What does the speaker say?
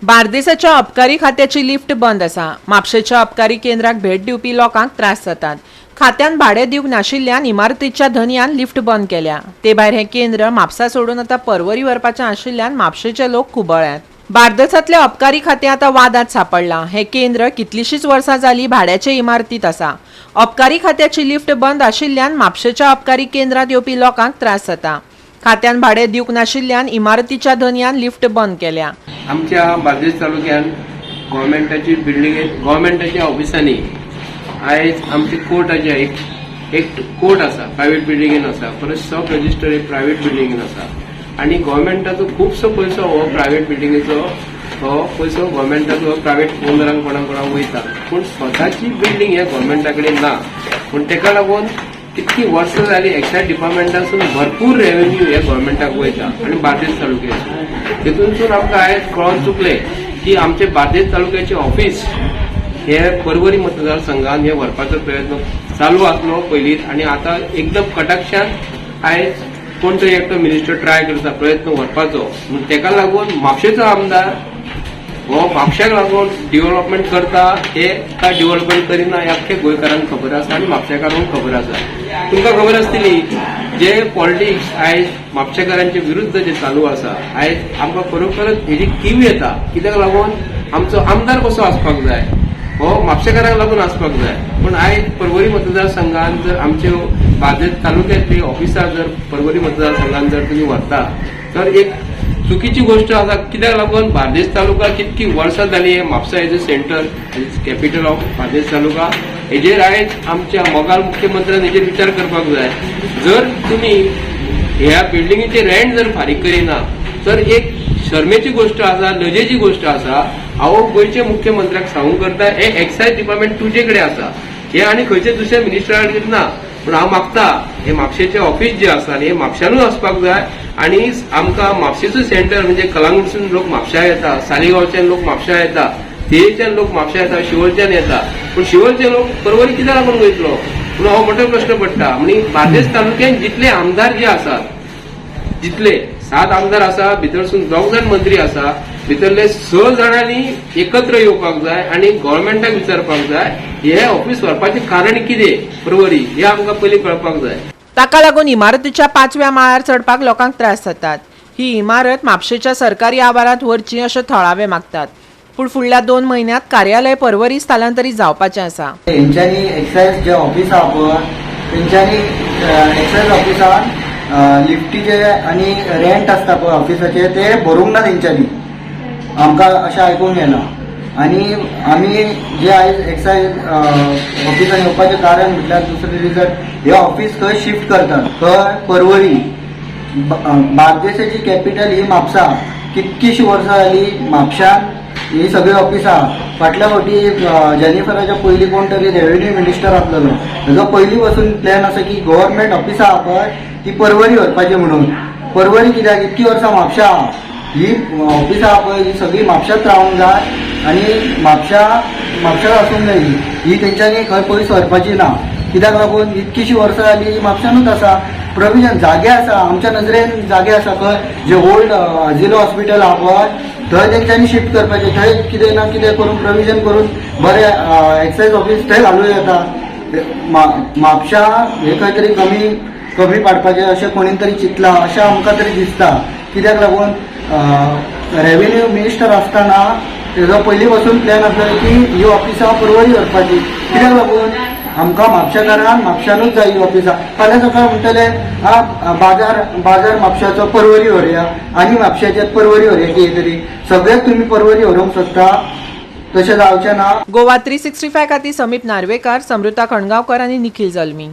बार्देसाच्या अबकारी खात्याची लिफ्ट बंद आसा। म्हापशेच्या अबकारी केंद्राक भेट दिवपी लोकांक त्रास जातात। खात्यान भाडे दिवंक नाशिल्ल्यान इमारतीच्या धन्यान लिफ्ट बंद केल्या। ते भायर हे केंद्र म्हापसा सोडून आता पर्वरी व्हरपाचें आशिल्ल्यान म्हापशेचे लोक खुबळ्यात। बार्देसांतले अबकारी खातें आता वादात सापडलां। हे केंद्र कितलीशींच वर्सां जालीं भाड्याचे इमारतीत आसा। अबकारी खात्याची लिफ्ट बंद आशिल्ल्यान म्हापशेच्या अबकारी केंद्रात येवपी लोकांक त्रास जाता। खात्यान भाडे दिवंक नाशिल्ल्यान इमारतीच्या धन्यान लिफ्ट बंद केल्या। आमच्या बार्देस तालुक्यात गव्हर्मेंटाची बिल्डिंग, गव्हर्मेंटाच्या ऑफिसांनी आयज आमचे कोर्टाचे एक कोर्ट आसा, प्रायव्हेट बिल्डिंगेन आसा, परत सब रजिस्टर एक प्रायव्हेट बिल्डिंगेन आसा आणि गव्हर्मेंटाचो खूबसो पयसो हो प्रायव्हेट बिल्डिंगेचो हो पयसो गव्हर्मेंटाचो प्रायव्हेट ओनरांक कोणाक वयता, पूण स्वताची बिल्डिंग हे गव्हर्मेंटा कडेन ना। पूण तेका लागून कितकी वर्सां जाली एक्सायज डिपार्टमेंटासून भरपूर रेव्हेन्यू हे गव्हर्मेंटाक वयता आणि बार्देस तालुक्यात तेतूनसून आमकां आयज कळोन चुकले की आमचे बार्देस तालुक्याचे ऑफिस हे पर्वरी मतदारसंघात हे व्हरपाचो प्रयत्न चालू आसलो पयलींच आणि आता एकदम कटाक्षान आयज कोण तरी एकटो मिनिस्टर ट्राय करता प्रयत्न व्हरपाचो। तेका लागून म्हापशेचो आमदार हो म्हापशाक लागून डेव्हलपमेंट करता हे काय डेव्हलपमेंट करिना हे अख्खे गोंयकारांक खबर आसा आणि म्हापशेकारांक खबर आसा। तुमकां खबर आसतली जे पॉलिटिक्स आयज म्हापशेकारांचे विरुद्ध जे चालू आसा, आयज आमकां खरोखरच हेजी कीव येता। कित्याक लागून आमचो आमदार कसो आसपाक जाय हो म्हापशेकारांक लागून आसपाक जाय, पूण आयज पर्वरी मतदारसंघात जर आमच्यो बार्देस तालुक्यांतली ऑफिसां जर पर्वरी मतदारसंघात जर तुमी व्हरता तर एक चुकीची गोष्ट आसा। कित्याक लागून बार्देस तालुका कितकी वर्सां जाली हे Mapusa as a centre, capital of Bardez taluka, हेजेर आयज आमच्या मोगाल मुख्यमंत्र्यान हेजेर विचार करपाक जाय। जर तुमी ह्या बिल्डिंगेचे रेंट जर फारीक करिना तर एक शर्मेची गोष्ट आसा, लजेची गोष्ट आसा। हांव गोंयचे मुख्यमंत्र्याक सांगूंक करता हे एक्सायज डिपार्टमेंट तुजे कडेन आसा, हे आनी खंयचे दुसऱ्या मिनिस्टरा कडेन ना। पूण हांव मागता हे म्हापशेचे ऑफिस जे आसा हे म्हापशानूच आसपाक जाय आणि आमकां म्हापशेचो सेंटर म्हणजे कलांगूटसून लोक म्हापशा येता, सालिगांवच्यान लोक म्हापशा येता, तेयच्यान लोक म्हापशा येता, शिवोलच्यान येता, पूण शिवोलचे लोक पर्वरी कित्याक लागून वयतलो पूण हो मोठो प्रश्न पडटा। म्हणजे बार्देस तालुक्यात जितले आमदार जे आसात, जितले 7 आमदार आसा, भितरसून 2 जाण मंत्री आसा, भितरले 6 जाणांनी एकत्र येवपाक जाय आणि गव्हर्मेंटाक विचारपाक जाय हे ऑफिस व्हरपाचें कारण कितें पर्वरी हे आमकां पयलीं कळपाक जाय। ताका लागून इमारतीच्या 5व्या माळ्यार चढपाक लोकांक त्रास जातात। ही इमारत म्हापशेच्या सरकारी आवारात व्हरची अशें थळावे मागतात, पूण फुडल्या 2 म्हयन्यांत कार्यालय पर्वरी स्थलांतरीत जावपाचें आसा। तेंच्यांनी एक्सायज जे ऑफिस आहा पळय तेंच्यांनी एक्सायज ऑफिसान लिफ्टीचे आणि रेंट आसता पळय ऑफिसाचे ते भरूंक ना तेंच्यांनी, आमकां अशें आयकूंक येना। आणि आमी जे आयज एक्सायज ऑफिसान येवपाचें कारण म्हटल्यार दुसरें रिजन हे ऑफिस थंय शिफ्ट करतात, खंय पर्वरी। बार्देसाची कॅपिटल ही म्हापसा, कितकीशीं वर्सां जाली म्हापशान ही सगळी ऑफिसां। फाटल्या फावटी जेनिफराच्या पयलीं कोण तरी रेव्हेन्यू मिनिस्टर आसलेलो, तेजो पयलीं पासून प्लॅन आसा की गव्हर्मेंट ऑफिसां आहा पळय ती पर्वरी व्हरपाची म्हणून। पर्वरी कित्याक इतकी वर्सां म्हापशा आहा, ही ऑफिसां आहा पळय ही सगळी म्हापशांत रावंक जाय आणि म्हापशांत आसूंक जाय ही तेंच्यांनी खंय पयस व्हरपाची ना। कित्याक लागून इतकीशीं वर्सां जाली ही म्हापशानूच आसा। प्रोविजन जागे आसा, आमच्या नजरेन जागे आसा, खंय जे ओल्ड झिलो हॉस्पिटल आहा पळय थंय तेंच्यांनी शिफ्ट करपाचें, थंय कितें ना कितें करून प्रोविजन करून बरें एक्सायज ऑफिस थंय घालूं येता। म्हापशा हे खंय तरी कमी पाडपाचें अशें कोणी तरी चिंतलां अशें आमकां तरी दिसता। कित्याक लागून रेव्हेन्यू मिनिस्टर आसतना तेजो पयलीं पासून प्लॅन आसलेलो की ही ऑफिसां पर्वरी व्हरपाची। कित्याक लागून आमकां म्हापशेकारांक म्हापशानूच जाय ही ऑफिसां। फाल्यां सकाळ म्हणटले बाजार म्हापशाचो पर्वरी व्हरया आनी म्हापशाचे पर्वरी व्हरया कितें तरी, सगळ्याक तुमी पर्वरी व्हरोंक सोदता तशें जावचें ना। गोवा 365 खातीर समीप नार्वेकार, समृता खणगांवकर आनी निखिल जल्मी।